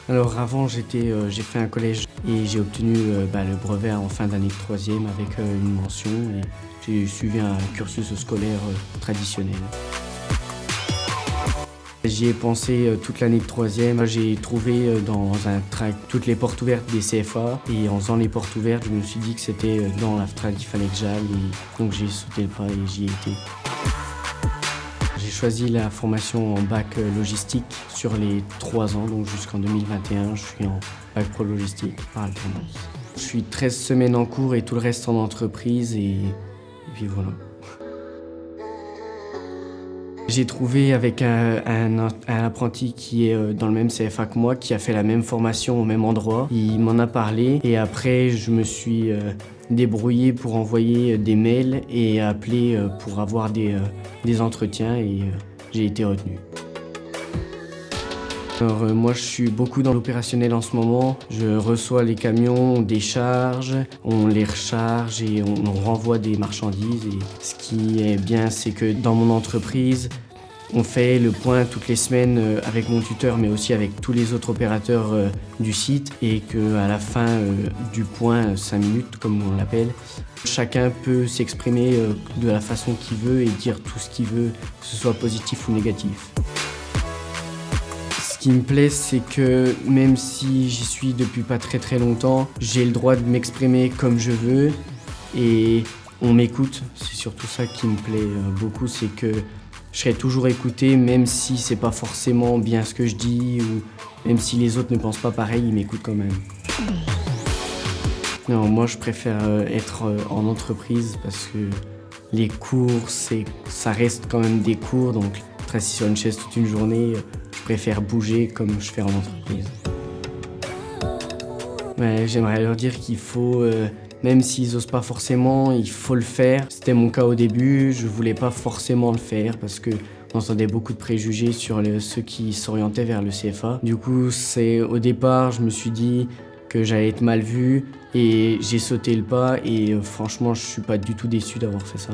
Alors avant, j'ai fait un collège et j'ai obtenu le brevet en fin d'année de troisième avec une mention et j'ai suivi un cursus scolaire traditionnel. J'y ai pensé toute l'année de troisième. J'ai trouvé dans un tract toutes les portes ouvertes des CFA et en faisant les portes ouvertes, je me suis dit que c'était dans l'AFTRA qu'il fallait que j'aille et donc j'ai sauté le pas et j'y ai été. J'ai choisi la formation en bac logistique sur les 3 ans, donc jusqu'en 2021, je suis en bac pro logistique par alternance. Je suis 13 semaines en cours et tout le reste en entreprise et puis voilà. J'ai trouvé avec un apprenti qui est dans le même CFA que moi, qui a fait la même formation au même endroit. Il m'en a parlé et après je me suis débrouillé pour envoyer des mails et appeler pour avoir des entretiens et j'ai été retenu. Alors moi je suis beaucoup dans l'opérationnel en ce moment. Je reçois les camions, on décharge, on les recharge et on renvoie des marchandises. Et ce qui est bien, c'est que dans mon entreprise, on fait le point toutes les semaines avec mon tuteur mais aussi avec tous les autres opérateurs du site et qu'à la fin du point, 5 minutes comme on l'appelle, chacun peut s'exprimer de la façon qu'il veut et dire tout ce qu'il veut, que ce soit positif ou négatif. Ce qui me plaît, c'est que même si j'y suis depuis pas très longtemps, j'ai le droit de m'exprimer comme je veux et on m'écoute. C'est surtout ça qui me plaît beaucoup, c'est que je serai toujours écouté, même si c'est pas forcément bien ce que je dis ou même si les autres ne pensent pas pareil, ils m'écoutent quand même. Non, moi je préfère être en entreprise parce que les cours, ça reste quand même des cours, donc être assis sur une chaise toute une journée, je préfère bouger comme je fais en entreprise. Ouais, j'aimerais leur dire qu'il faut, même s'ils osent pas forcément, il faut le faire. C'était mon cas au début, je voulais pas forcément le faire parce que on entendait beaucoup de préjugés sur ceux qui s'orientaient vers le CFA. Du coup, au départ, je me suis dit que j'allais être mal vu et j'ai sauté le pas et franchement, je suis pas du tout déçu d'avoir fait ça.